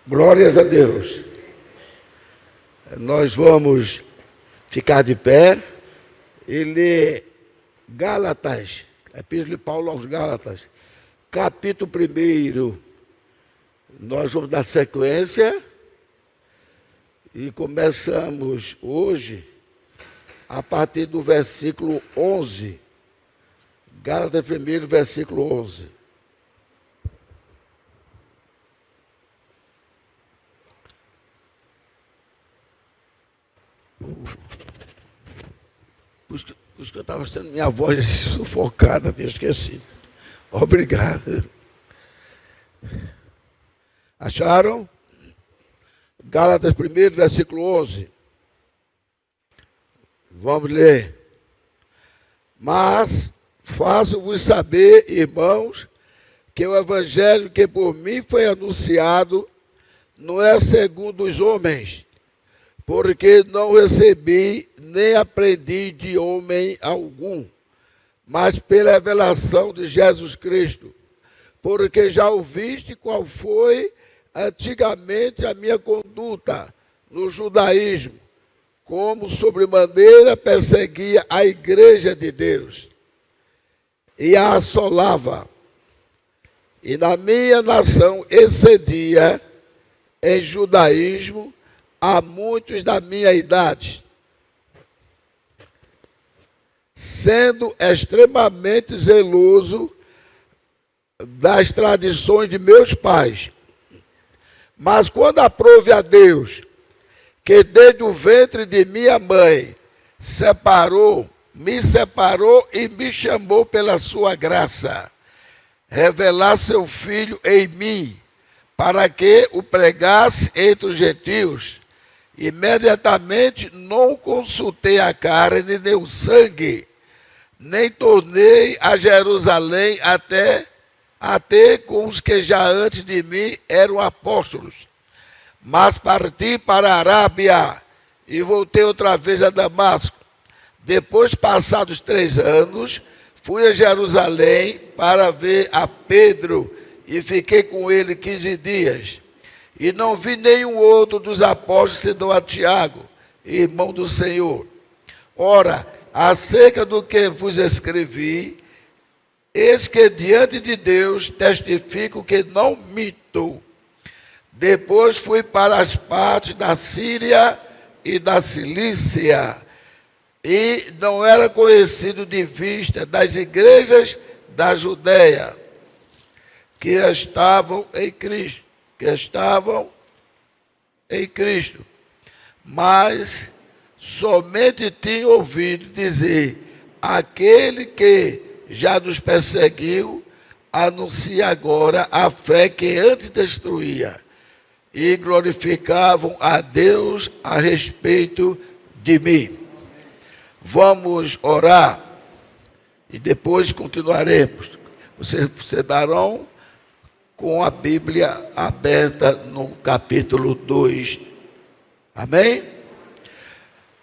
Glórias a Deus. Nós vamos ficar de pé e ler Gálatas, Epístola de Paulo aos Gálatas, capítulo 1. Nós vamos dar sequência e começamos hoje a partir do versículo 11. Gálatas 1, versículo 11. Por isso que eu estava sendo minha voz sufocada, tinha esquecido. Obrigado. Acharam? Gálatas 1, versículo 11. Vamos ler. Mas faço-vos saber, irmãos, que o evangelho que por mim foi anunciado não é segundo os homens, porque não recebi nem aprendi de homem algum, mas pela revelação de Jesus Cristo, porque já ouviste qual foi antigamente a minha conduta no judaísmo, como sobremaneira perseguia a igreja de Deus e a assolava, e na minha nação excedia em judaísmo a muitos da minha idade, sendo extremamente zeloso das tradições de meus pais. Mas quando aprove a Deus, que desde o ventre de minha mãe me separou e me chamou pela sua graça, revelar seu Filho em mim, para que o pregasse entre os gentios, imediatamente não consultei a carne nem o sangue, nem tornei a Jerusalém até com os que já antes de mim eram apóstolos. Mas parti para a Arábia e voltei outra vez a Damasco. Depois, passados 3 anos, fui a Jerusalém para ver a Pedro e fiquei com ele 15 dias. E não vi nenhum outro dos apóstolos senão a Tiago, irmão do Senhor. Ora, acerca do que vos escrevi, eis que diante de Deus testifico que não minto. Depois fui para as partes da Síria e da Cilícia, e não era conhecido de vista das igrejas da Judéia, que estavam em Cristo, mas somente tinha ouvido dizer: aquele que já nos perseguiu, anuncia agora a fé que antes destruía, e glorificavam a Deus a respeito de mim. Vamos orar e depois continuaremos. Vocês darão com a Bíblia aberta no capítulo 2. Amém?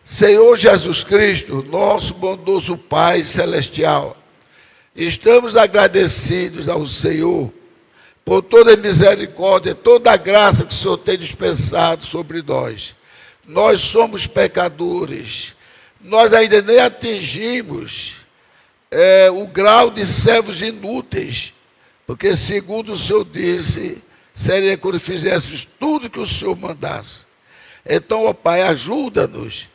Senhor Jesus Cristo, nosso bondoso Pai celestial, estamos agradecidos ao Senhor por toda a misericórdia, toda a graça que o Senhor tem dispensado sobre nós. Nós somos pecadores, nós ainda nem atingimos o grau de servos inúteis, porque segundo o Senhor disse, seria quando fizéssemos tudo que o Senhor mandasse. Então, ó Pai, ajuda-nos.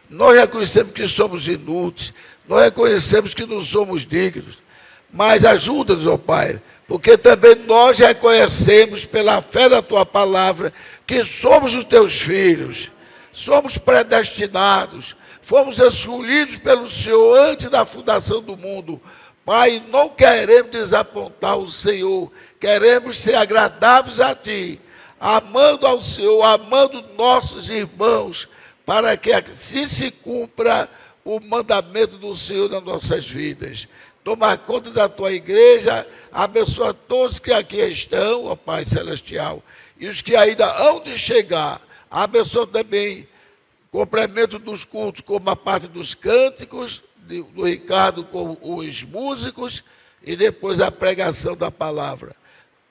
Nós reconhecemos que somos inúteis, nós reconhecemos que não somos dignos, mas ajuda-nos, ó Pai, porque também nós reconhecemos pela fé da Tua palavra que somos os Teus filhos, somos predestinados, fomos escolhidos pelo Senhor antes da fundação do mundo. Pai, não queremos desapontar o Senhor, queremos ser agradáveis a Ti, amando ao Senhor, amando nossos irmãos, para que assim se cumpra o mandamento do Senhor nas nossas vidas. Toma conta da Tua igreja, abençoa todos que aqui estão, ó Pai Celestial, e os que ainda hão de chegar, abençoa também o complemento dos cultos, como a parte dos cânticos, do Ricardo com os músicos, e depois a pregação da palavra.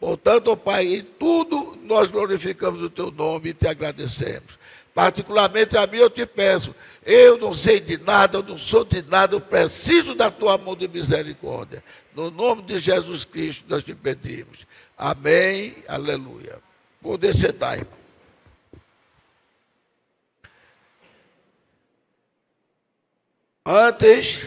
Portanto, ó Pai, em tudo nós glorificamos o teu nome e te agradecemos. Particularmente a mim eu te peço, eu não sei de nada, eu não sou de nada, eu preciso da tua mão de misericórdia. No nome de Jesus Cristo nós te pedimos. Amém, aleluia. Poder sentar, irmão. Antes,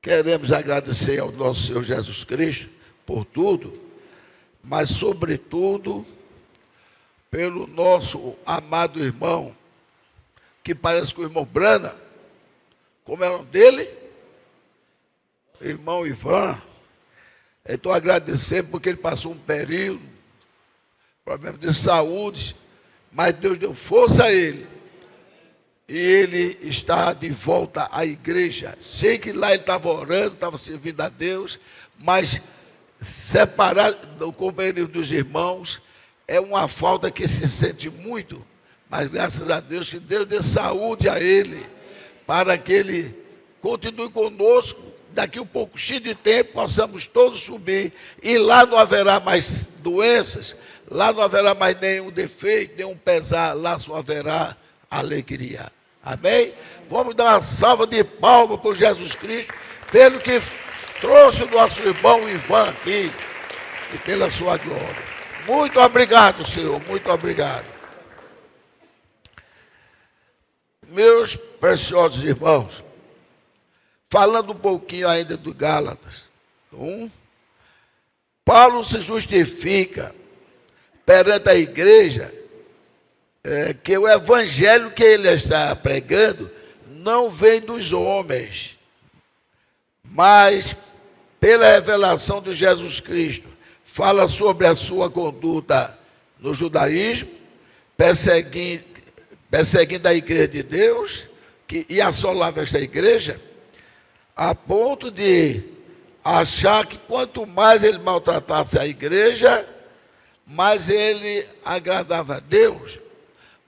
queremos agradecer ao nosso Senhor Jesus Cristo por tudo, mas sobretudo pelo nosso amado irmão, que parece com o irmão Brana. Como é o nome dele? Irmão Ivan. Estou agradecendo porque ele passou um período, problema de saúde, mas Deus deu força a ele. E ele está de volta à igreja. Sei que lá ele estava orando, estava servindo a Deus, mas separado do companheiro dos irmãos é uma falta que se sente muito. Mas graças a Deus, que Deus dê saúde a ele, para que ele continue conosco. Daqui um pouquinho de tempo, possamos todos subir, e lá não haverá mais doenças, lá não haverá mais nenhum defeito, nenhum pesar, lá só haverá alegria. Amém? Vamos dar uma salva de palmas por Jesus Cristo, pelo que trouxe o nosso irmão Ivan aqui, e pela sua glória. Muito obrigado, Senhor, muito obrigado. Meus preciosos irmãos, falando um pouquinho ainda do Gálatas 1, Paulo se justifica perante a igreja que o evangelho que ele está pregando não vem dos homens, mas pela revelação de Jesus Cristo. Fala sobre a sua conduta no judaísmo, perseguindo a igreja de Deus, e assolava esta igreja, a ponto de achar que quanto mais ele maltratasse a igreja, mais ele agradava a Deus.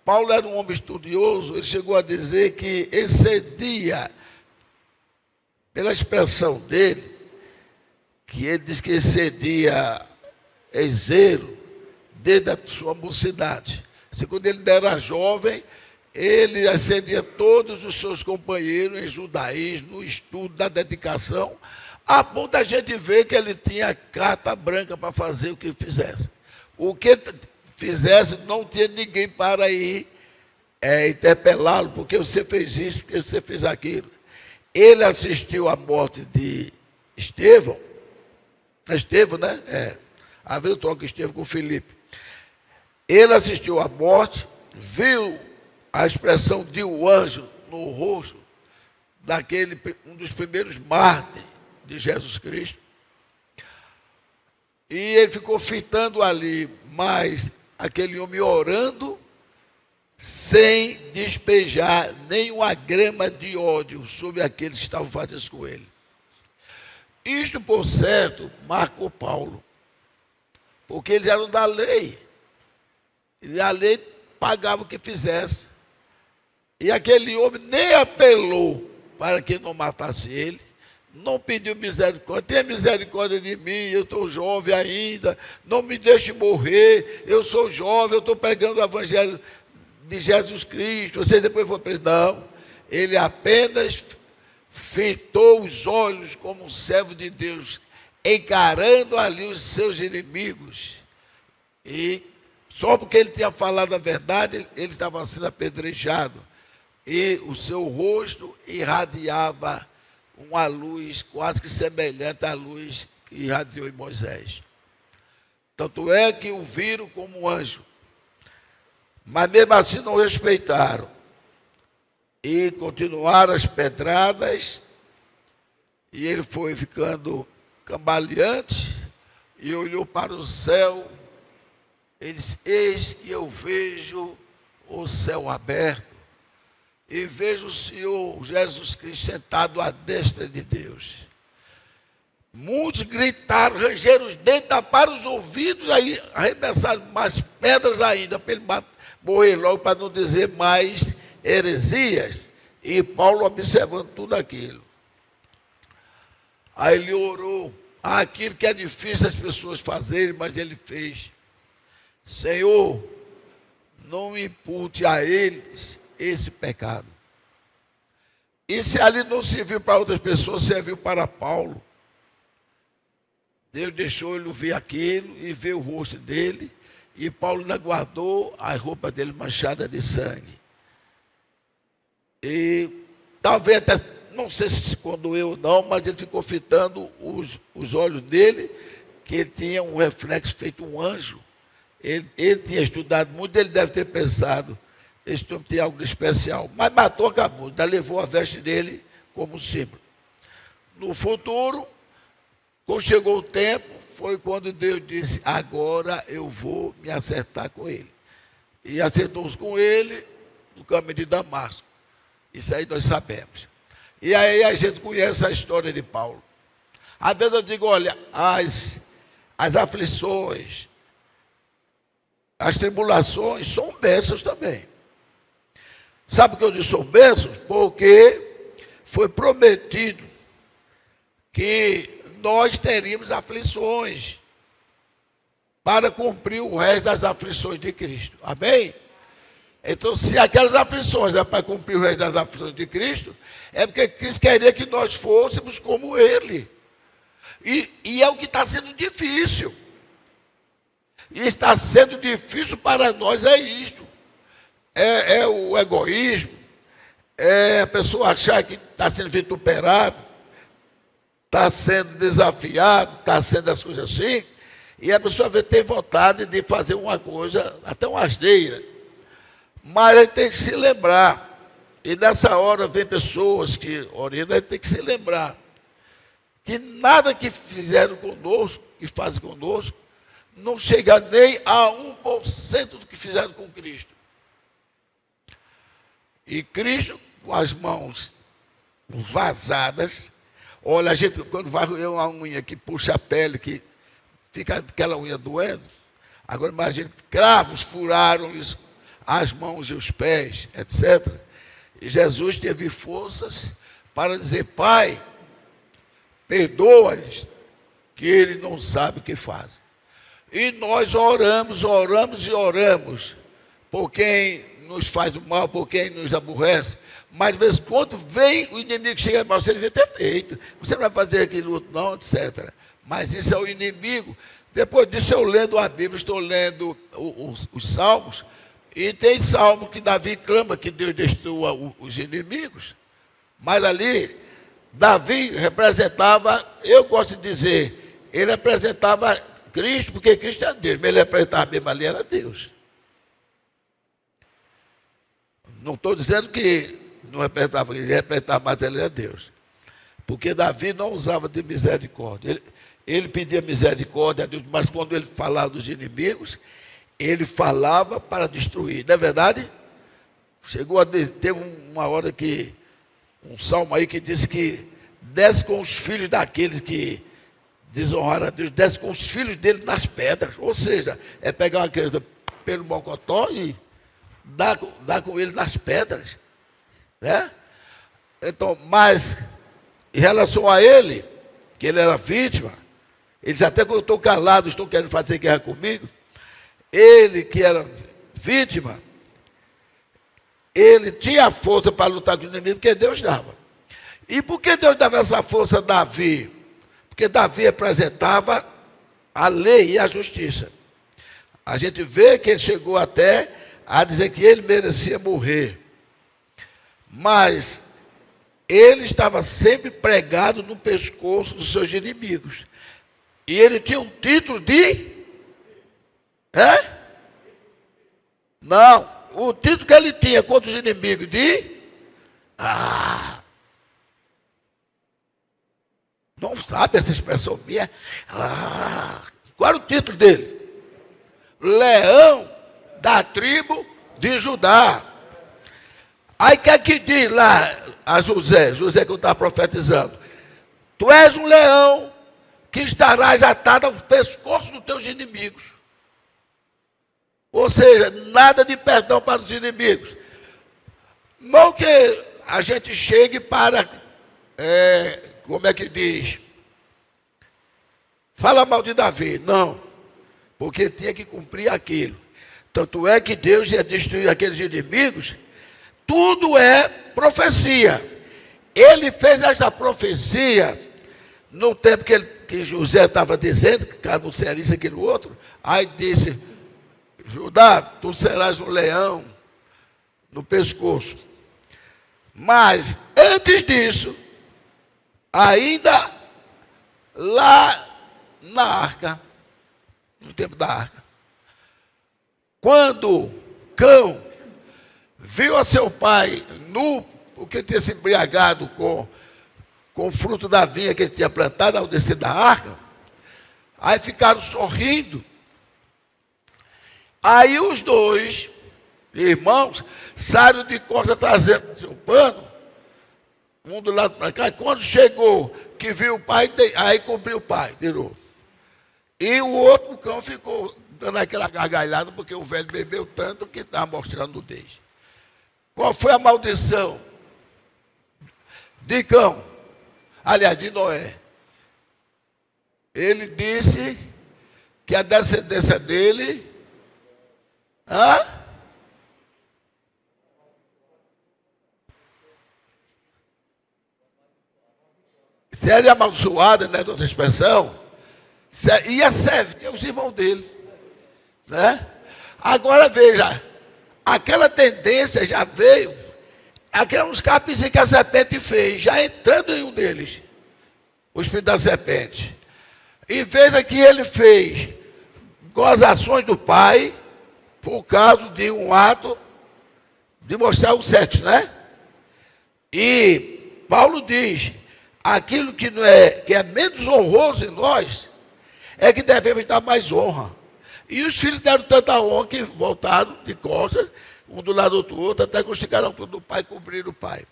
Paulo era um homem estudioso, ele chegou a dizer que excedia, pela expressão dele, que ele diz que excedia em zelo desde a sua mocidade. Quando ele era jovem, ele excedia todos os seus companheiros em judaísmo, no estudo, na dedicação, a ponto da gente ver que ele tinha carta branca para fazer o que fizesse. O que fizesse, não tinha ninguém para ir interpelá-lo, porque você fez isso, porque você fez aquilo. Ele assistiu à morte de Estevão, né? Havia o troco Estevão com Filipe. Ele assistiu à morte, viu a expressão de um anjo no rosto um dos primeiros mártires de Jesus Cristo. E ele ficou fitando ali, mas aquele homem orando, sem despejar nenhuma grama de ódio sobre aqueles que estavam fazendo isso com ele. Isto, por certo, marcou Paulo, porque eles eram da lei, e a lei pagava o que fizesse. E aquele homem nem apelou para que não matasse ele, não pediu misericórdia. Tenha misericórdia de mim, eu estou jovem ainda, não me deixe morrer, eu sou jovem, eu estou pregando o evangelho de Jesus Cristo, você depois for preso. Não, ele apenas fitou os olhos como um servo de Deus, encarando ali os seus inimigos, e só porque ele tinha falado a verdade, ele estava sendo apedrejado, e o seu rosto irradiava uma luz quase que semelhante à luz que irradiou em Moisés. Tanto é que o viram como um anjo, mas mesmo assim não respeitaram, e continuaram as pedradas, e ele foi ficando cambaleante, e olhou para o céu. Ele disse: eis que eu vejo o céu aberto, e vejo o Senhor Jesus Cristo sentado à destra de Deus. Muitos gritaram, rangeram os dentes, taparam os ouvidos, aí arremessaram mais pedras ainda, para ele morrer logo, para não dizer mais heresias. E Paulo observando tudo aquilo. Aí ele orou aquilo que é difícil as pessoas fazerem, mas ele fez. Senhor, não impute a eles esse pecado. E se ali não serviu para outras pessoas, serviu para Paulo. Deus deixou ele ver aquilo e ver o rosto dele. E Paulo ainda guardou a roupa dele manchada de sangue. E talvez até, não sei se condoeu ou não, mas ele ficou fitando os olhos dele, que ele tinha um reflexo feito um anjo. Ele tinha estudado muito, ele deve ter pensado, este homem tem algo de especial. Mas matou, acabou, ainda levou a veste dele como símbolo. No futuro, quando chegou o tempo, foi quando Deus disse, agora eu vou me acertar com ele. E acertou-se com ele no caminho de Damasco. Isso aí nós sabemos. E aí a gente conhece a história de Paulo. Às vezes eu digo, olha, as aflições, as tribulações são bênçãos também. Sabe por que eu digo são bênçãos? Porque foi prometido que nós teríamos aflições para cumprir o resto das aflições de Cristo. Amém? Então, se aquelas aflições é para cumprir o resto das aflições de Cristo, é porque Cristo queria que nós fôssemos como Ele. E é o que está sendo difícil. E está sendo difícil para nós é isto. É o egoísmo, é a pessoa achar que está sendo vituperado, está sendo desafiado, está sendo as coisas assim, e a pessoa tem vontade de fazer uma coisa, até uma asneira. Mas a gente tem que se lembrar, e nessa hora vem pessoas que orientam, a gente tem que se lembrar, que nada que fizeram conosco, que fazem conosco, não chega nem a 1% do que fizeram com Cristo. E Cristo, com as mãos vazadas, olha, a gente quando vai roer uma unha que puxa a pele, que fica aquela unha doendo, agora imagine, cravos furaram as mãos e os pés, etc. E Jesus teve forças para dizer, Pai, perdoa-lhes, que ele não sabe o que faz. E nós oramos e oramos por quem nos faz o mal, por quem nos aborrece. Mas de vez em quando vem o inimigo, chega para você, devia ter feito. Você não vai fazer aquilo outro não, etc. Mas isso é o inimigo. Depois disso eu lendo a Bíblia, estou lendo os Salmos, e tem salmo que Davi clama que Deus destrua os inimigos. Mas ali, Davi representava, eu gosto de dizer, ele representava Cristo, porque Cristo é Deus, mas ele representava mesmo ali, era Deus. Não estou dizendo que não representava, ele representava, mas ele é Deus. Porque Davi não usava de misericórdia. Ele pedia misericórdia a Deus, mas quando ele falava dos inimigos, ele falava para destruir. Não é verdade? Chegou a ter uma hora que, um salmo aí que diz que desce com os filhos daqueles que desonraram a Deus, desce com os filhos dele nas pedras. Ou seja, é pegar uma criança pelo mocotó e dar com ele nas pedras. Né? Então, mas em relação a ele, que ele era vítima, ele disse, até quando eu estou calado, estou querendo fazer guerra comigo. Ele que era vítima, ele tinha força para lutar com o inimigo, porque Deus dava. E por que Deus dava essa força a Davi? Porque Davi apresentava a lei e a justiça. A gente vê que ele chegou até a dizer que ele merecia morrer. Mas ele estava sempre pregado no pescoço dos seus inimigos. E ele tinha um título de... Não, o título que ele tinha contra os inimigos de... Não sabe essa expressão minha? Qual era o título dele? Leão da tribo de Judá. Aí o que é que diz lá a José que eu estava profetizando? Tu és um leão que estarás atado ao pescoço dos teus inimigos. Ou seja, nada de perdão para os inimigos. Não que a gente chegue para, como é que diz? Fala mal de Davi. Não, porque tinha que cumprir aquilo. Tanto é que Deus ia destruir aqueles inimigos. Tudo é profecia. Ele fez essa profecia no tempo que José estava dizendo, que anunciaria isso, aquilo, outro. Aí disse, Judá, tu serás um leão no pescoço. Mas, antes disso, ainda lá na arca, no tempo da arca, quando Cão viu a seu pai nu, porque tinha se embriagado com o fruto da vinha que ele tinha plantado ao descer da arca, aí ficaram sorrindo. Aí os dois irmãos saíram de costa trazendo seu pano, um do lado para cá, e quando chegou, que viu o pai, aí cobriu o pai, tirou. E o outro cão ficou dando aquela gargalhada, porque o velho bebeu tanto que estava mostrando nudez. Qual foi a maldição de Cão? Aliás, de Noé. Ele disse que a descendência dele seria amaldiçoada, né, de outra expressão, ia servir os irmãos dele, né? Agora veja, aquela tendência já veio, aqueles capes que a serpente fez, já entrando em um deles, o espírito da serpente. E veja que ele fez gozações do pai, por causa de um ato de mostrar o sexo, né? E Paulo diz, aquilo que é menos honroso em nós, é que devemos dar mais honra. E os filhos deram tanta honra que voltaram de costas, um do lado do outro, até que chegaram tudo do pai, cobriram o pai.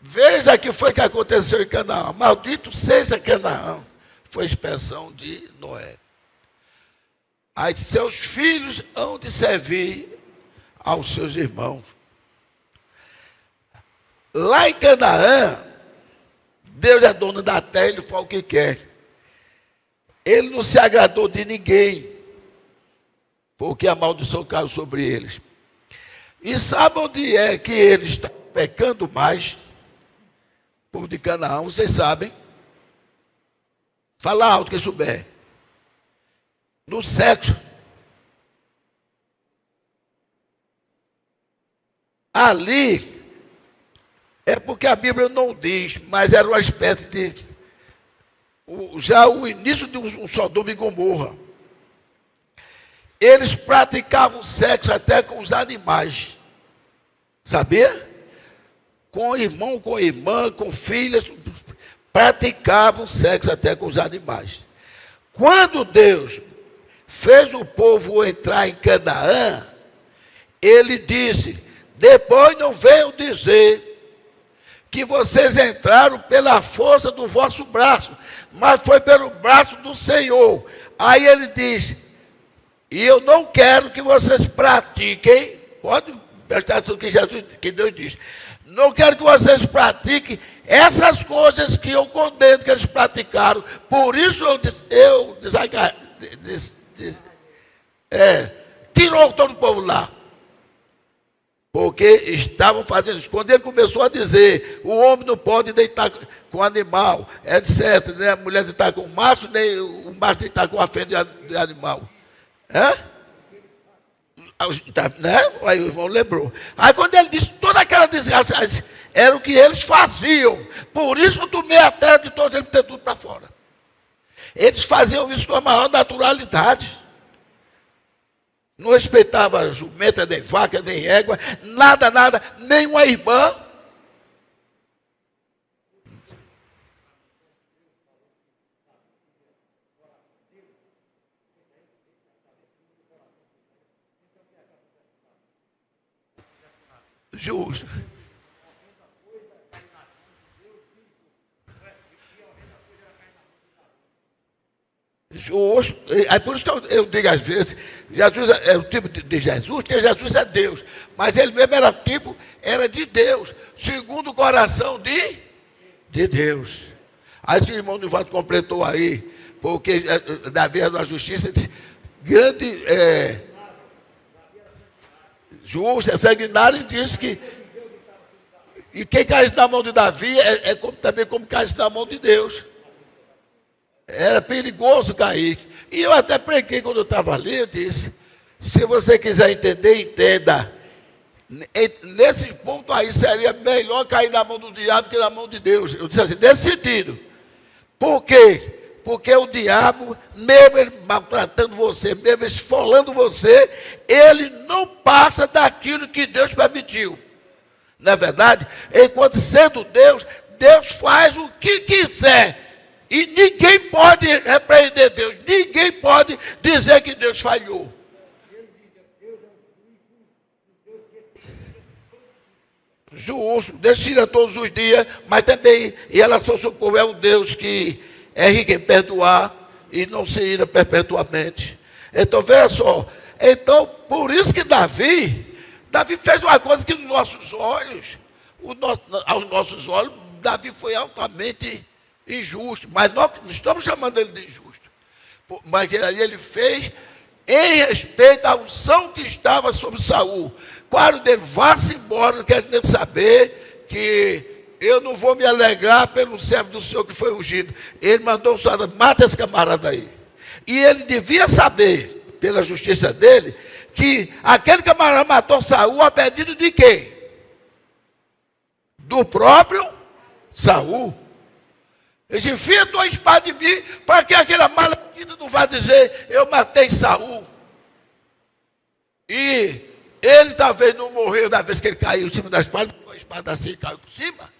Veja o que foi que aconteceu em Canaã. Maldito seja Canaã. Foi a expressão de Noé. Aí seus filhos hão de servir aos seus irmãos. Lá em Canaã, Deus é dono da terra, ele faz o que quer. Ele não se agradou de ninguém, porque a maldição caiu sobre eles. E sabe onde é que eles estão pecando mais? O povo de Canaã, vocês sabem. Fala alto que souber. No sexo. Ali, é porque a Bíblia não diz, mas era uma espécie de, já o início de um Sodoma e Gomorra. Eles praticavam sexo até com os animais. Sabia? Com irmão, com irmã, com filhas, praticavam sexo até com os animais. Quando Deus fez o povo entrar em Canaã, ele disse, depois não venham dizer que vocês entraram pela força do vosso braço, mas foi pelo braço do Senhor. Aí ele diz, e eu não quero que vocês pratiquem, pode prestar atenção que Deus diz, não quero que vocês pratiquem essas coisas que eu condeno que eles praticaram, por isso tirou todo o povo lá. Porque estavam fazendo isso. Quando ele começou a dizer, o homem não pode deitar com animal, etc. Nem a mulher deitar com o macho, nem o macho deitar com a fêmea de animal. Né? Aí o irmão lembrou. Aí quando ele disse, toda aquela desgraça, era o que eles faziam. Por isso eu tomei a terra de todos eles, ter tudo para fora. Eles faziam isso com a maior naturalidade. Não respeitava jumenta, nem vaca, nem égua, nada, nem uma irmã. Justo. É por isso que eu digo às vezes, Jesus é o tipo de Jesus, porque Jesus é Deus, mas ele mesmo era tipo, era de Deus, segundo o coração de Deus. Aí o irmão Nivaldo completou aí, porque Davi era uma justiça, disse, grande, justo, é sanguinário, e disse que, e quem caísse na mão de Davi também como caísse na mão de Deus. Era perigoso cair. E eu até preguei quando eu estava ali, eu disse, se você quiser entender, entenda. Nesse ponto aí seria melhor cair na mão do diabo que na mão de Deus. Eu disse assim, decidido. Por quê? Porque o diabo, mesmo ele maltratando você, mesmo esfolando você, ele não passa daquilo que Deus permitiu. Não é verdade? Enquanto sendo Deus, Deus faz o que quiser. E ninguém pode repreender Deus. Ninguém pode dizer que Deus falhou. Justo, Deus tira todos os dias, mas também, em relação ao seu povo, é um Deus que é rico em perdoar e não se ira perpetuamente. Então, veja só. Então, por isso que Davi fez uma coisa que nos nossos olhos, aos nossos olhos, Davi foi altamente injusto. Mas nós não estamos chamando ele de injusto. Mas ele fez em respeito à unção que estava sobre Saul. Quando dele, vá-se embora, não quero nem saber que eu não vou me alegrar pelo servo do Senhor que foi ungido. Ele mandou o soldado, mata esse camarada aí. E ele devia saber, pela justiça dele, que aquele camarada matou Saul a pedido de quem? Do próprio Saul. Ele disse, enfia a tua espada em mim, para que aquela maledita não vá dizer, eu matei Saul. E ele talvez não morreu da vez que ele caiu em cima da espada, a espada assim caiu por cima.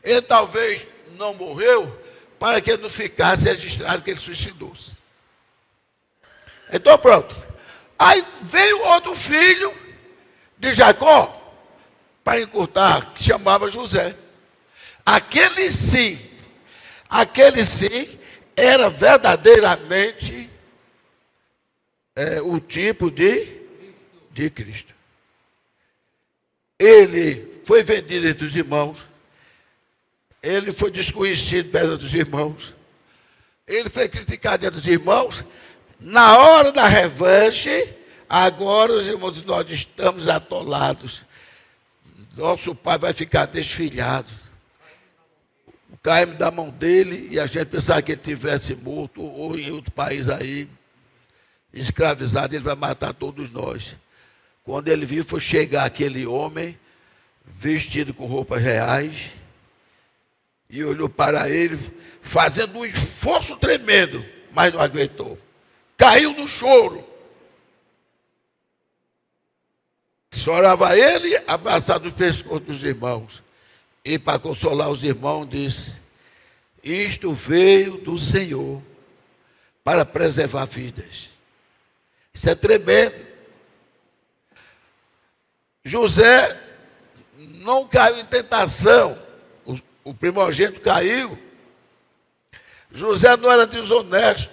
Ele talvez não morreu para que ele não ficasse registrado que ele suicidou-se. Então pronto. Aí veio outro filho de Jacó, para encurtar, que chamava José. Aquele sim, era verdadeiramente o tipo de Cristo. Ele foi vendido entre os irmãos, ele foi desconhecido perto dos irmãos, ele foi criticado entre os irmãos. Na hora da revanche, agora os irmãos, nós estamos atolados, nosso pai vai ficar desfilhado. Caímos da mão dele e a gente pensava que ele tivesse morto ou em outro país aí, escravizado, ele vai matar todos nós. Quando ele viu, foi chegar aquele homem, vestido com roupas reais, e olhou para ele, fazendo um esforço tremendo, mas não aguentou. Caiu no choro. Chorava ele, abraçado no pescoço dos irmãos. E para consolar os irmãos, disse, isto veio do Senhor para preservar vidas. Isso é tremendo. José não caiu em tentação. O primogênito caiu. José não era desonesto.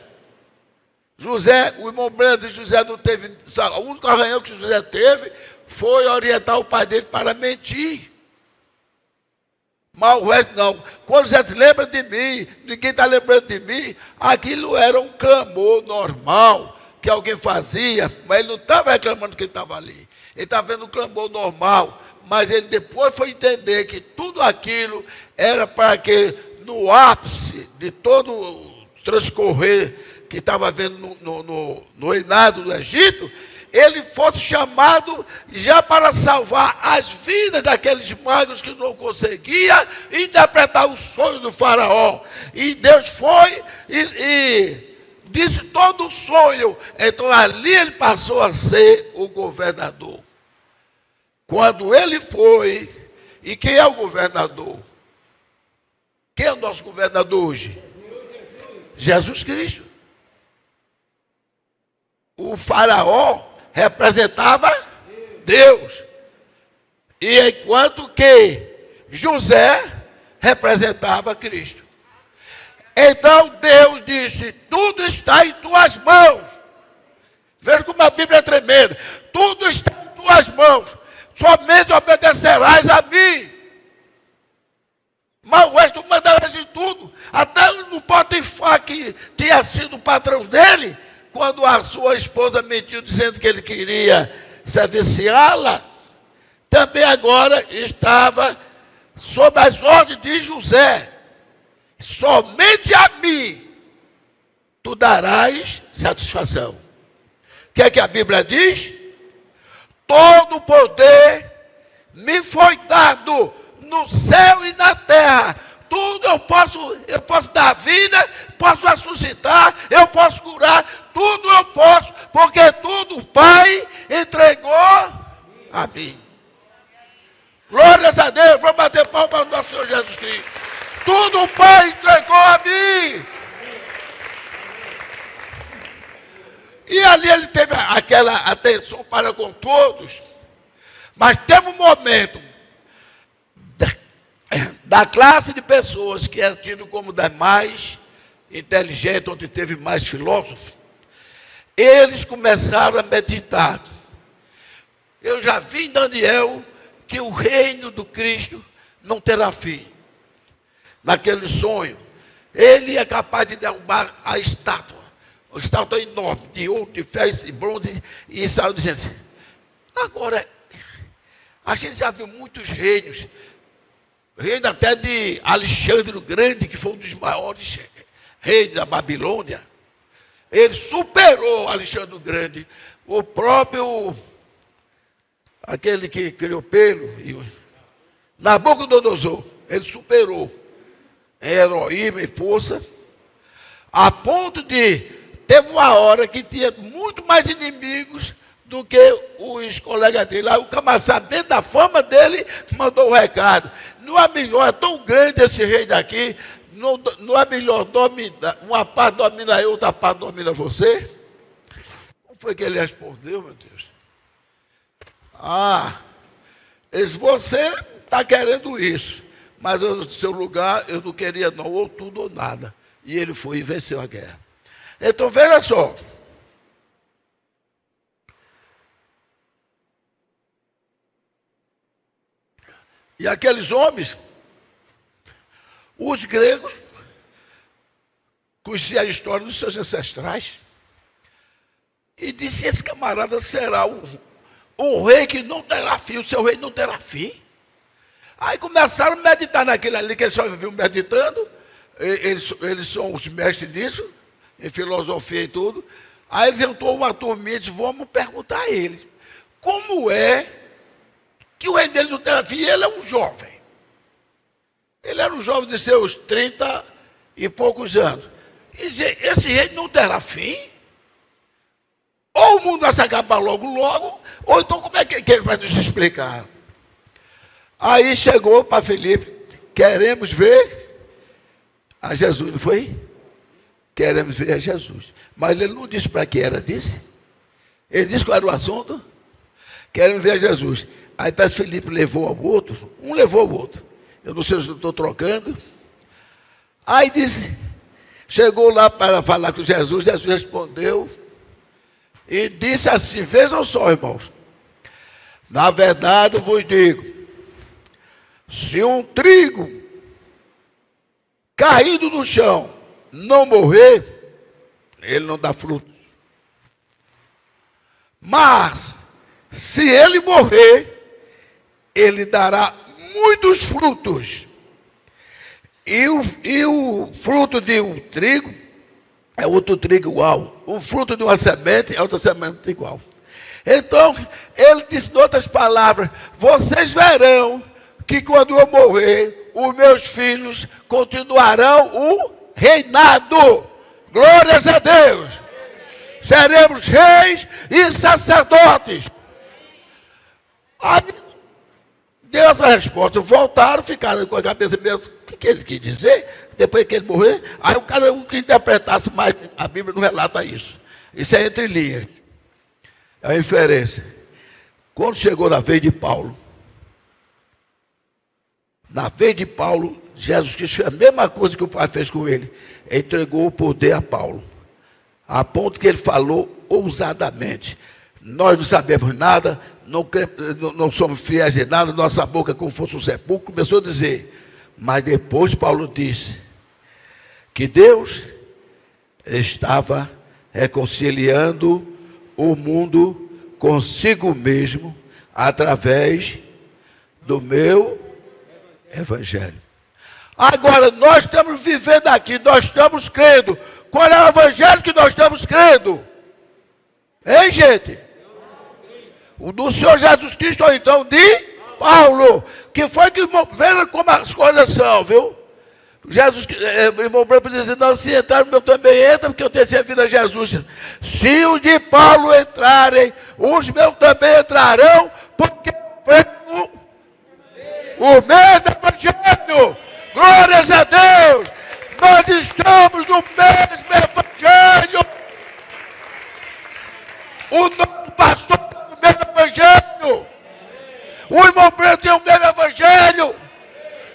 José, o irmão Brando de José não teve, o único arranhão que José teve foi orientar o pai dele para mentir. Mas o resto não. Quando José se lembra de mim, ninguém está lembrando de mim, aquilo era um clamor normal que alguém fazia, mas ele não estava reclamando que ele estava ali. Ele estava vendo um clamor normal, mas ele depois foi entender que tudo aquilo era para que no ápice de todo o transcorrer que estava vendo no reinado do Egito, ele fosse chamado já para salvar as vidas daqueles magos que não conseguiam interpretar o sonho do faraó. E Deus foi e disse todo o sonho. Então ali ele passou a ser o governador. Quando ele foi, e quem é o governador? Quem é o nosso governador hoje? Jesus Cristo. O faraó representava Deus. E enquanto que José representava Cristo. Então Deus disse, tudo está em tuas mãos. Veja como a Bíblia é tremenda. Tudo está em tuas mãos. Somente obedecerás a mim. Mas o resto mandarás em tudo. Até no Potifar, que tinha sido o patrão dele, quando a sua esposa mentiu dizendo que ele queria serviciá-la, também agora estava sob as ordens de José. Somente a mim tu darás satisfação. O que é que a Bíblia diz? Todo o poder me foi dado no céu e na terra. Tudo eu posso dar vida, posso ressuscitar, eu posso curar, tudo eu posso, porque tudo o Pai entregou a mim. Glórias a Deus, vamos bater palmas para o nosso Senhor Jesus Cristo. Tudo o Pai entregou a mim. E ali ele teve aquela atenção para com todos, mas teve um momento da classe de pessoas que era tido como das mais inteligentes, onde teve mais filósofos, eles começaram a meditar. Eu já vi em Daniel que o reino do Cristo não terá fim. Naquele sonho, ele é capaz de derrubar a estátua. Uma estátua enorme, de ouro, de ferro e bronze, e saiu dizendo assim, agora, a gente já viu muitos reinos, reino até de Alexandre o Grande, que foi um dos maiores reis da Babilônia. Ele superou Alexandre o Grande, o próprio, aquele que criou pelo, Nabucodonosor, ele superou em heroísmo e força, a ponto de, teve uma hora que tinha muito mais inimigos do que os colegas dele. Aí o camarada, sabendo da fama dele, mandou um recado. Não é melhor, é tão grande esse rei daqui, não é melhor uma parte domina eu, outra parte domina você? Como foi que ele respondeu, meu Deus? Você está querendo isso, mas eu, no seu lugar eu não queria não, ou tudo ou nada. E ele foi e venceu a guerra. Então veja só. E aqueles homens, os gregos, conheciam a história dos seus ancestrais, e disse, esse camarada será um rei que não terá fim, o seu rei não terá fim. Aí começaram a meditar naquele ali, que eles só viviam meditando, eles são os mestres nisso, em filosofia e tudo. Aí ele juntou uma turminha e disse, vamos perguntar a ele, como é que o rei dele não terá fim? E ele é um jovem. Ele era um jovem de seus 30 e poucos anos. E dizer, esse rei não terá fim? Ou o mundo vai se acabar logo, ou então como é que ele vai nos explicar? Aí chegou para Filipe, queremos ver a Jesus, não foi? Queremos ver a Jesus. Mas ele não disse para que era, disse? Ele disse qual era o assunto? Queremos ver a Jesus. Aí parece que Filipe levou ao outro, um levou ao outro. Eu não sei se eu estou trocando. Aí disse, chegou lá para falar com Jesus, Jesus respondeu e disse assim, vejam só, irmãos, na verdade eu vos digo, se um trigo caído no chão não morrer, ele não dá fruto. Mas, se ele morrer, ele dará muitos frutos. E o fruto de um trigo é outro trigo igual. O fruto de uma semente é outra semente igual. Então, ele disse em outras palavras, vocês verão que quando eu morrer, os meus filhos continuarão o reinado. Glórias a Deus. Seremos reis e sacerdotes. Aí deu essa resposta. Voltaram, ficaram com a cabeça mesmo. O que ele quis dizer? Depois que ele morrer, aí o cara que interpretasse mais, a Bíblia não relata isso. Isso é entre linhas. É uma inferência. Quando chegou na vez de Paulo, Jesus Cristo fez a mesma coisa que o Pai fez com ele. Entregou o poder a Paulo. A ponto que ele falou ousadamente. Nós não sabemos nada, não somos fiéis em nada, nossa boca como fosse um sepulcro. Começou a dizer. Mas depois Paulo disse, que Deus estava reconciliando o mundo consigo mesmo através do meu evangelho. Agora, nós estamos vivendo aqui, nós estamos crendo. Qual é o evangelho que nós estamos crendo? Hein, gente? O do Senhor Jesus Cristo, ou então de Paulo, que foi que veja como as coisas são, viu? Jesus, irmão Branco diz assim, não, se entrar no meu também entra, porque eu tenho servido a Jesus. Se os de Paulo entrarem, os meus também entrarão, porque eu prego o mesmo evangelho. Glórias a Deus! Nós estamos no mesmo evangelho. O nosso pastor tem o mesmo evangelho. O irmão Branco tem o mesmo evangelho.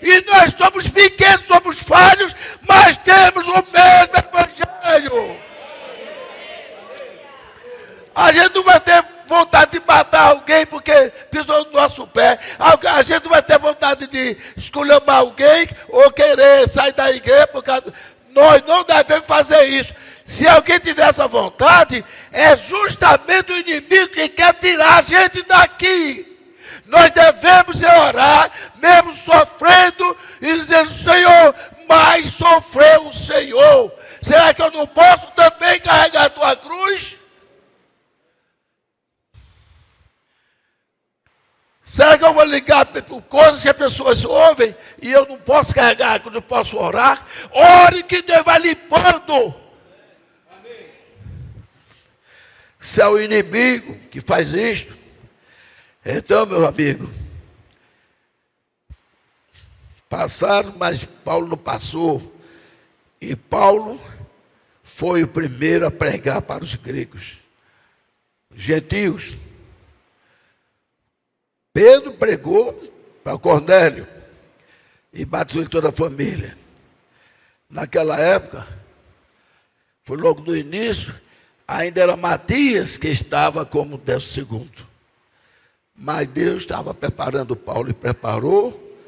E nós somos pequenos, somos falhos, mas temos o mesmo evangelho. A gente não vai ter vontade de matar alguém porque pisou no nosso pé. A gente não vai ter vontade de esculhambar alguém ou querer sair da igreja por causa... Nós não devemos fazer isso. Se alguém tiver essa vontade, é justamente o inimigo que quer tirar a gente daqui. Nós devemos orar, mesmo sofrendo, e dizer, Senhor, mas sofreu o Senhor. Será que eu não posso também carregar a tua cruz? Será que eu vou ligar por coisas que as pessoas ouvem e eu não posso carregar, que eu não posso orar? Ore que Deus vai limpando. Se é o inimigo que faz isto, então, meu amigo, passaram, mas Paulo não passou. E Paulo foi o primeiro a pregar para os gregos, gentios. Pedro pregou para Cornélio e batizou toda a família. Naquela época, foi logo no início, ainda era Matias que estava como 12º. Mas Deus estava preparando Paulo e preparou.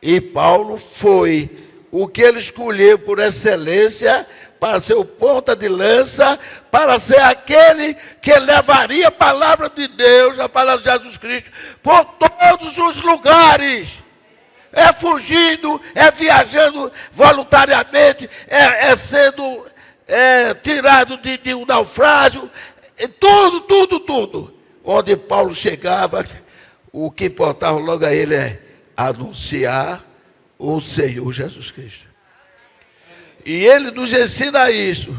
E Paulo foi o que ele escolheu por excelência para ser o ponta de lança, para ser aquele que levaria a palavra de Deus, a palavra de Jesus Cristo, por todos os lugares. É fugindo, é viajando voluntariamente, é sendo tirado de um naufrágio, tudo. Onde Paulo chegava, o que importava logo a ele é anunciar o Senhor Jesus Cristo. E ele nos ensina isso,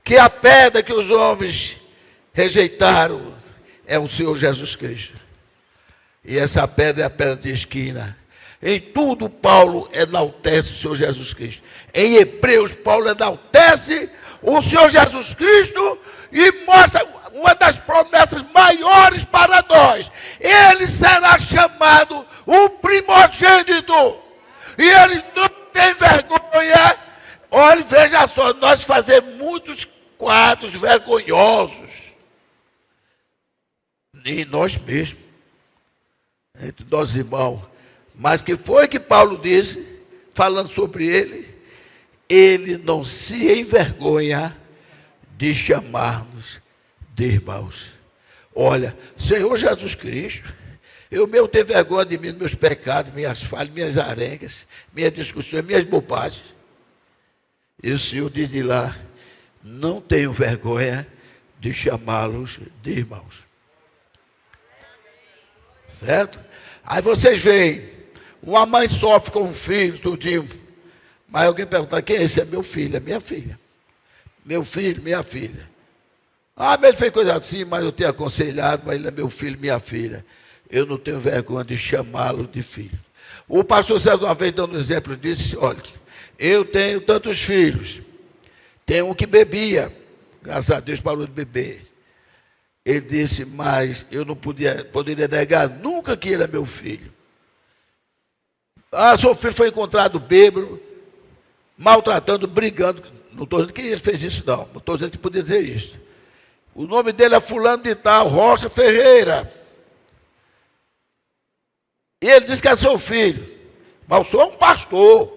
que a pedra que os homens rejeitaram é o Senhor Jesus Cristo. E essa pedra é a pedra de esquina. Em tudo Paulo enaltece o Senhor Jesus Cristo. Em Hebreus, Paulo enaltece o Senhor Jesus Cristo e mostra uma das promessas maiores para nós. Ele será chamado o primogênito. E ele não tem vergonha. Olha, veja só, nós fazemos muitos quadros vergonhosos. Em nós mesmos. Entre nós irmãos. Mas que foi que Paulo disse, falando sobre ele? Ele não se envergonha de chamar-nos de irmãos. Olha, Senhor Jesus Cristo, eu mesmo tenho vergonha de mim, meus pecados, minhas falhas, minhas arengas, minhas discussões, minhas bobagens. E o Senhor diz de lá, não tenho vergonha de chamá-los de irmãos. Certo? Aí vocês veem, uma mãe sofre com um filho, tudinho. Mas alguém pergunta, quem é esse? É meu filho, é minha filha. Meu filho, minha filha. Ah, mas ele fez coisa assim, mas eu tenho aconselhado, mas ele é meu filho, minha filha. Eu não tenho vergonha de chamá-lo de filho. O pastor César, uma vez dando um exemplo, disse, olha, eu tenho tantos filhos. Tem um que bebia, graças a Deus parou de beber. Ele disse, mas eu não poderia negar nunca que ele é meu filho. Ah, seu filho foi encontrado bêbado, maltratando, brigando. Não estou dizendo que ele fez isso, não. Não estou dizendo que podia dizer isso. O nome dele é fulano de tal, Rocha Ferreira. E ele disse que é seu filho. Mas o senhor é um pastor.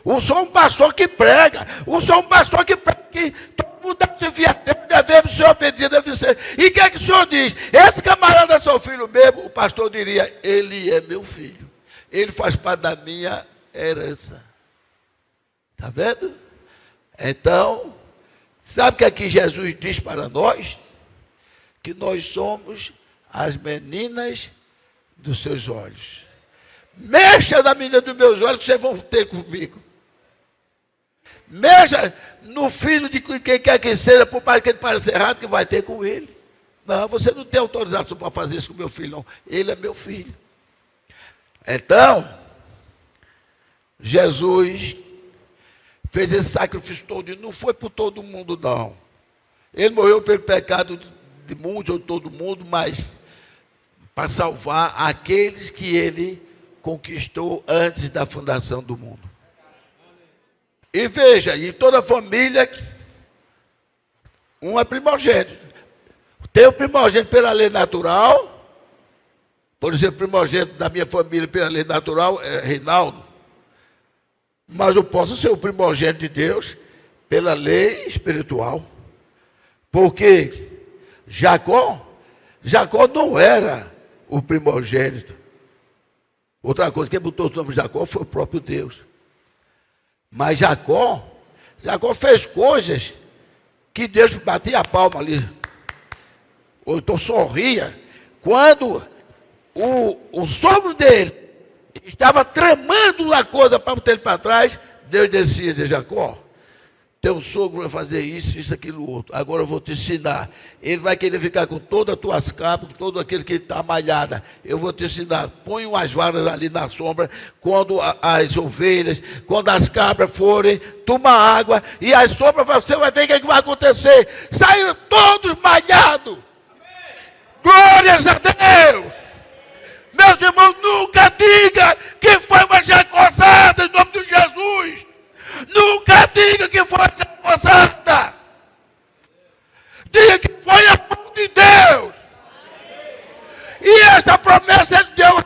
Eu sou um pastor que prega. Eu sou um pastor que prega que todo mundo deve se fiar. Devemos ser obedientes, deve ser. E o que é que o senhor diz? Esse camarada é seu filho mesmo? O pastor diria, ele é meu filho. Ele faz parte da minha herança. Está vendo? Então, sabe o que aqui Jesus diz para nós? Que nós somos as meninas dos seus olhos. Mexa na menina dos meus olhos que vocês vão ter comigo. Mexa no filho de quem quer que seja, por mais que ele pareça errado, que vai ter com ele. Não, você não tem autorização para fazer isso com meu filho, não. Ele é meu filho. Então, Jesus fez esse sacrifício todo, e não foi por todo mundo, não. Ele morreu pelo pecado de muitos ou de todo mundo, mas para salvar aqueles que ele conquistou antes da fundação do mundo. E veja, em toda a família, um é primogênito. Tem o primogênito pela lei natural, por exemplo, o primogênito da minha família pela lei natural é Reinaldo. Mas eu posso ser o primogênito de Deus pela lei espiritual. Porque Jacó não era o primogênito. Outra coisa, quem botou o nome de Jacó foi o próprio Deus. Mas Jacó fez coisas que Deus batia a palma ali. Ou então sorria. Quando o sogro dele estava tramando uma coisa para botar ele para trás, Deus dizia a Jacó, teu sogro vai fazer isso, aquilo, outro. Agora eu vou te ensinar. Ele vai querer ficar com todas as tuas capas, com todo aquele que está malhada. Eu vou te ensinar. Põe umas varas ali na sombra, quando as ovelhas, quando as cabras forem, toma água, e as sombras, você vai ver o que vai acontecer. Saíram todos malhados. Glórias a Deus. Meus irmãos, nunca diga que foi uma jacosada em nome de Jesus. Nunca diga que foi uma jacosada. Diga que foi a mão de Deus. E esta promessa de Deus,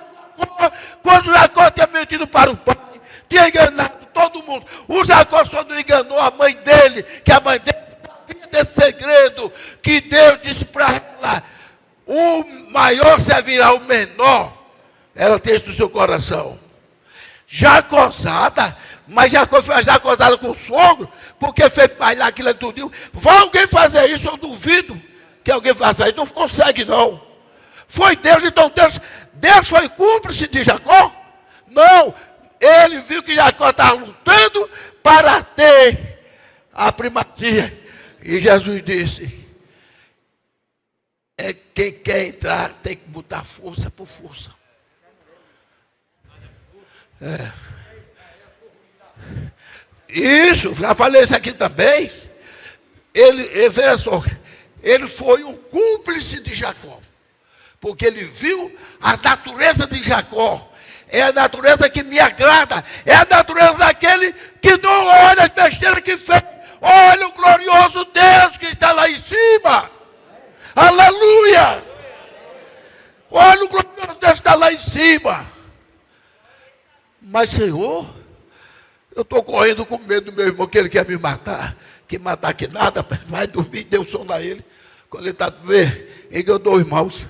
quando Jacó tinha mentido para o pai, tinha enganado todo mundo. O Jacó só não enganou a mãe dele, que a mãe dele sabia desse segredo, que Deus disse para ela, o maior servirá o menor. Ela tem isso no seu coração. Jacosada, mas Jacó foi jacosada com o sogro, porque fez bailar aquilo tudo. Vai alguém fazer isso? Eu duvido que alguém faça isso. Não consegue, não. Foi Deus, então Deus foi cúmplice de Jacó? Não. Ele viu que Jacó estava lutando para ter a primazia. E Jesus disse, quem quer entrar tem que botar força por força. Isso, já falei isso aqui também. Veja só, ele foi um cúmplice de Jacó, porque ele viu a natureza de Jacó. É a natureza que me agrada, é a natureza daquele que não olha as besteiras que fez, olha o glorioso Deus que está lá em cima. Aleluia! Olha o glorioso Deus que está lá em cima. Mas, Senhor, eu estou correndo com medo do meu irmão, que ele quer me matar. Que matar que nada, vai dormir, deu sono a ele. Quando ele está doendo, enganou os irmãos.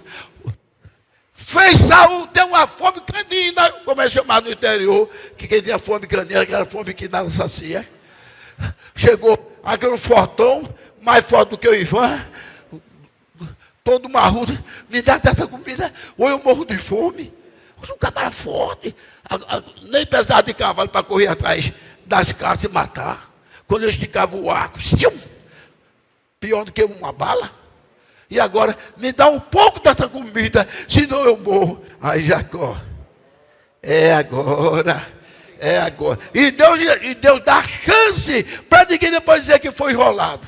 Fez Saul ter uma fome canina, como é chamado no interior, que quem tinha fome canina, que era fome que nada sacia. Chegou aquele fortão, mais forte do que o Ivan, todo marrudo, me dá dessa comida, ou eu morro de fome. Eu sou um camarada forte, nem pesado de cavalo para correr atrás das caças e matar. Quando eu esticava o arco, pior do que uma bala. E agora, me dá um pouco dessa comida, senão eu morro. Aí Jacó, é agora. E Deus dá chance para ninguém depois dizer que foi enrolado.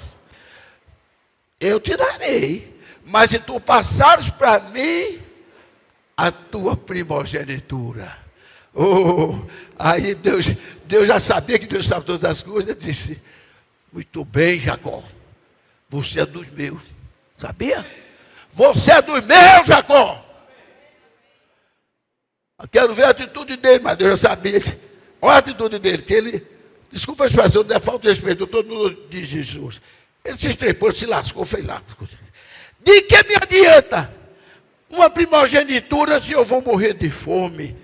Eu te darei, mas se tu passares para mim a tua primogenitura. Aí Deus já sabia que Deus sabe todas as coisas. Ele disse, muito bem, Jacó, você é dos meus. Sabia? Você é dos meus, Jacó. Eu quero ver a atitude dele, mas Deus já sabia. Olha a atitude dele, que ele Desculpa a expressão, não é falta de respeito, todo mundo diz Jesus. Ele se estrepou, se lascou, fez lá. De que me adianta uma primogenitura se eu vou morrer de fome?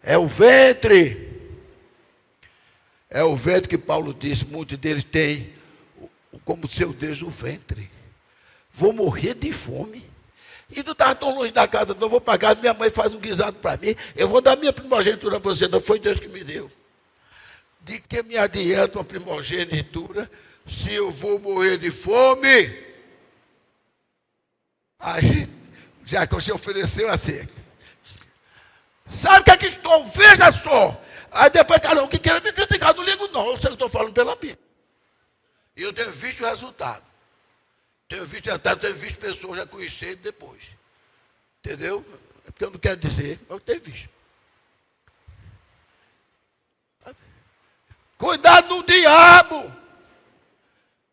É o ventre. É o ventre que Paulo disse, muitos deles têm como seu Deus o ventre. Vou morrer de fome. E não estava tão longe da casa, não vou para casa, minha mãe faz um guisado para mim, eu vou dar minha primogenitura a você, não foi Deus que me deu. De que me adianta uma primogenitura se eu vou morrer de fome? Aí, Jacó se ofereceu assim. Sabe o que é que estou? Veja só. Aí depois, cara, o que quer me criticar? Não ligo não, eu sei que estou falando pela Bíblia. E eu tenho visto o resultado. Tenho visto pessoas já conhecidas depois. Entendeu? É porque eu não quero dizer, mas eu tenho visto. Cuidado do diabo,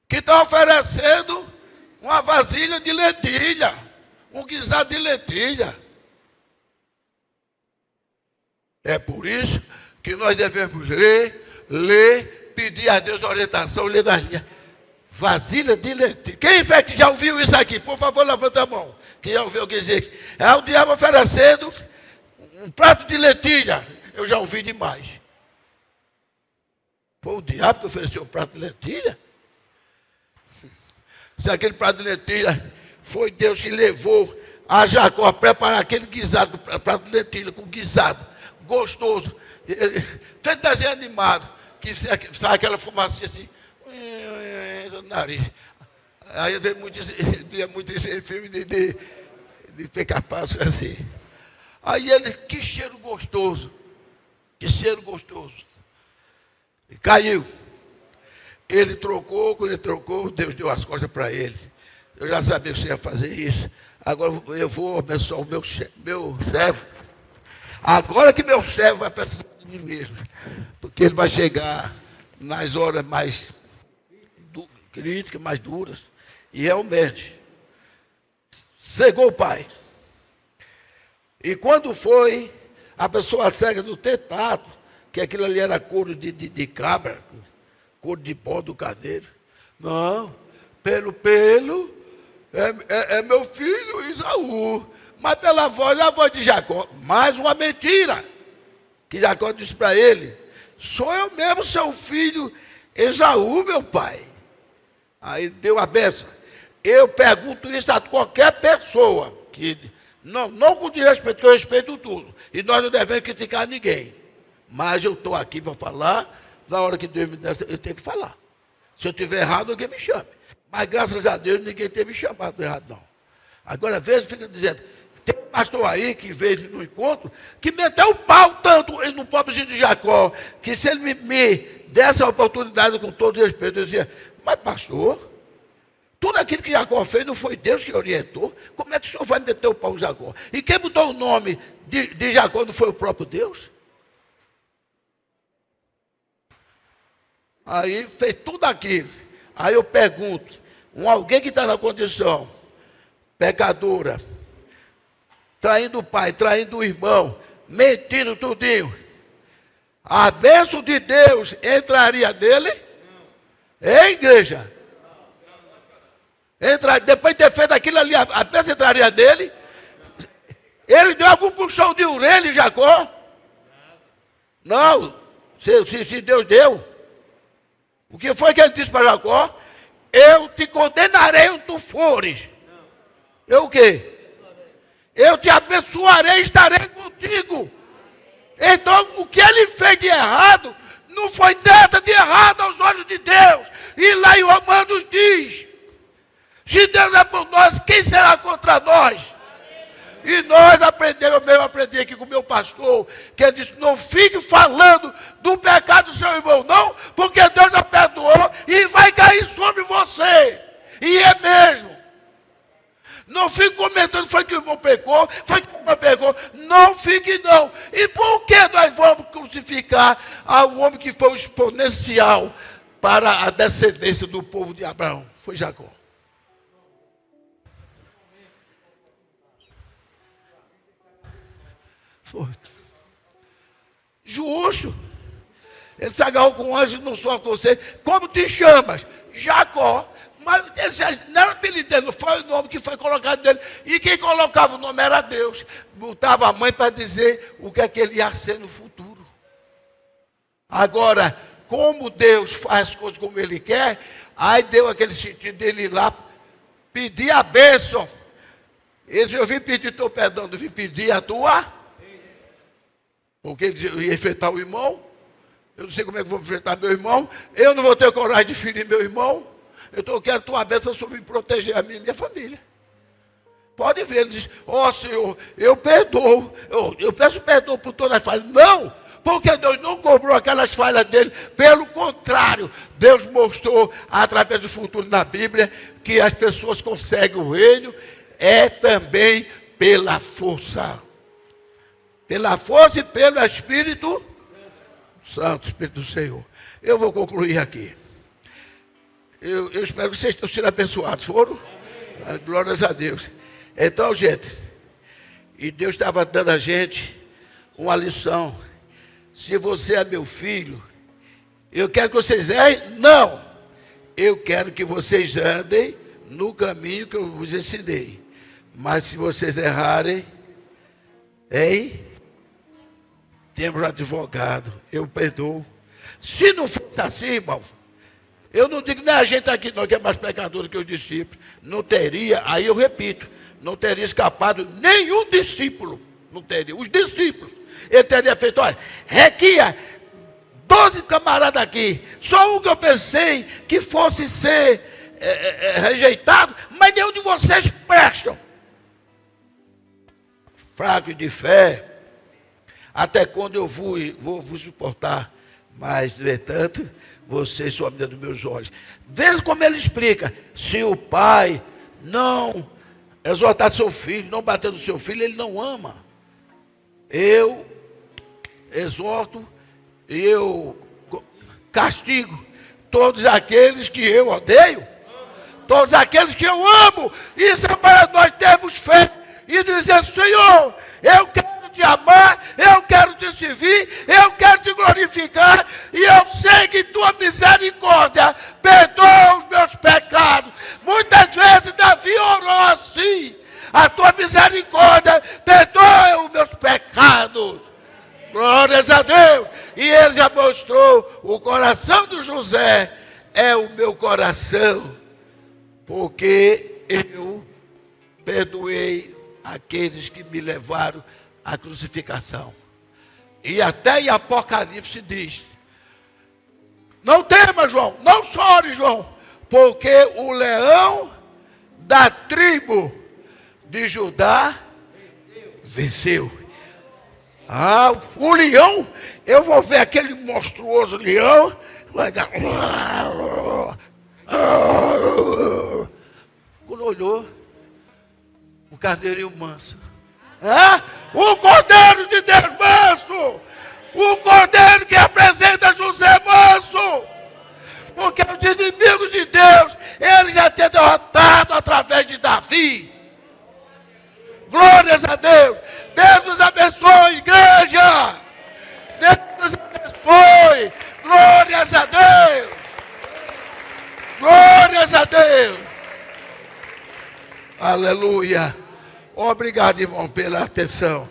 que está oferecendo uma vasilha de lentilha, um guisado de lentilha. É por isso que nós devemos ler, pedir a Deus orientação, ler nas linhas. Vasilha de lentilha. Quem foi que já ouviu isso aqui? Por favor, levanta a mão. Quem já ouviu alguém dizer? É o diabo oferecendo um prato de lentilha. Eu já ouvi demais. Foi o diabo que ofereceu um prato de lentilha? Se aquele prato de lentilha foi Deus que levou a Jacó a preparar aquele guisado, prato de lentilha com guisado, gostoso, feito desenho animado, que sai aquela fumaça assim, no nariz. Aí eu via muito esse filme de pica-pau assim. Aí ele, que cheiro gostoso, E caiu. Ele trocou, quando ele trocou, Deus deu as costas para ele. Eu já sabia que você ia fazer isso. Agora eu vou abençoar o meu servo. Agora que meu servo vai precisar de mim mesmo. Porque ele vai chegar nas horas mais críticas, mais duras. E realmente, cegou o pai. E quando foi, a pessoa cega não ter tato, que aquilo ali era couro de cabra, couro de pó do carneiro. Não, pelo é meu filho Isaú. Mas pela voz, a voz de Jacó. Mais uma mentira. Que Jacó disse para ele: sou eu mesmo, seu filho Esaú, meu pai. Aí deu a benção. Eu pergunto isso a qualquer pessoa. Que não com desrespeito, que eu respeito tudo. E nós não devemos criticar ninguém. Mas eu estou aqui para falar. Na hora que Deus me der, eu tenho que falar. Se eu estiver errado, alguém me chame. Mas graças a Deus, ninguém tem me chamado errado, não. Agora, às vezes, fica dizendo, tem um pastor aí que veio no encontro, que meteu o pau tanto no pobrezinho de Jacó, que se ele me desse a oportunidade com todo respeito, eu dizia, mas pastor, tudo aquilo que Jacó fez não foi Deus que orientou? Como é que o senhor vai meter o pau em Jacó? E quem mudou o nome de Jacó não foi o próprio Deus? Aí fez tudo aquilo. Aí eu pergunto, alguém que está na condição pecadora, traindo o pai, traindo o irmão, mentindo tudinho, a bênção de Deus entraria nele? É, igreja? Depois de ter feito aquilo ali, a bênção entraria nele? Ele deu algum puxão de orelha em Jacó? Não, se Deus deu. O que foi que ele disse para Jacó? Eu te condenarei onde tu fores. Eu o quê? Eu te abençoarei e estarei contigo. Então, o que ele fez de errado, não foi nada de errado aos olhos de Deus. E lá em Romanos diz, se Deus é por nós, quem será contra nós? E nós eu mesmo aprendi aqui com o meu pastor, que ele disse, não fique falando do pecado do seu irmão, não, porque Deus já perdoou e vai cair sobre você. E é mesmo. Não fique comentando, foi que o irmão pecou, foi que o irmão pecou. Não fique não. E por que nós vamos crucificar ao homem que foi o exponencial para a descendência do povo de Abraão? Foi Jacó. Foi. Justo. Ele se agarrou com um anjo no sol com você. Como te chamas? Jacó. Mas ele já, não era apelido dele, não foi o nome que foi colocado dele. E quem colocava o nome era Deus. Botava a mãe para dizer o que é que ele ia ser no futuro. Agora, como Deus faz as coisas como Ele quer, aí deu aquele sentido dele ir lá pedir a bênção. Ele disse, eu vim pedir teu perdão, eu vim pedir a tua. Porque ele ia enfrentar o irmão. Eu não sei como é que vou enfrentar meu irmão. Eu não vou ter coragem de ferir meu irmão. Eu quero tua bênção sobre me proteger a mim e minha família. Pode ver, ele diz, Senhor, eu perdoo. Eu peço perdão por todas as falhas. Não, porque Deus não cobrou aquelas falhas dele. Pelo contrário, Deus mostrou, através do futuro na Bíblia, que as pessoas conseguem o reino também pela força. Pela força e pelo Espírito Santo, Espírito do Senhor. Eu vou concluir aqui. Eu espero que vocês tenham sido abençoados. Foram? Glórias a Deus. Então, gente, e Deus estava dando a gente uma lição. Se você é meu filho, eu quero que vocês errem? Não. Eu quero que vocês andem no caminho que eu vos ensinei. Mas se vocês errarem, temos um advogado, eu perdoo. Se não fosse assim, irmão, eu não digo, nem a gente aqui não, que é mais pecador do que os discípulos. Não teria, aí eu repito, não teria escapado nenhum discípulo. Não teria, os discípulos. Ele teria feito, olha, Requia, 12 camaradas aqui, só um que eu pensei que fosse ser rejeitado, mas nenhum de vocês prestam. Fraco de fé, até quando eu vou vos suportar, mas, no entanto, vocês são a menina dos meus olhos. Veja como ele explica, se o pai não exortar seu filho, não bater no seu filho, ele não ama. Eu exorto e eu castigo todos aqueles que eu odeio, todos aqueles que eu amo. Isso é para nós termos fé e dizer, Senhor, eu quero te amar, eu quero te servir, eu quero te glorificar, e eu sei que tua misericórdia perdoa os meus pecados. Muitas vezes Davi orou assim, a tua misericórdia perdoa os meus pecados. Glórias a Deus. E ele já mostrou, o coração do José é o meu coração, porque eu perdoei aqueles que me levaram à crucificação. E até em Apocalipse diz, não temas, João, não chore, João, porque o leão da tribo de Judá venceu. O leão, eu vou ver aquele monstruoso leão, vai dar. Quando olhou, o cordeirinho manso. O Cordeiro de Deus manso. O Cordeiro que apresenta José manso. Porque os inimigos de Deus, ele já tem derrotado através de Davi. Glórias a Deus. Deus nos abençoe, igreja. Deus nos abençoe. Glórias a Deus. Glórias a Deus. Aleluia. Obrigado, irmão, pela atenção.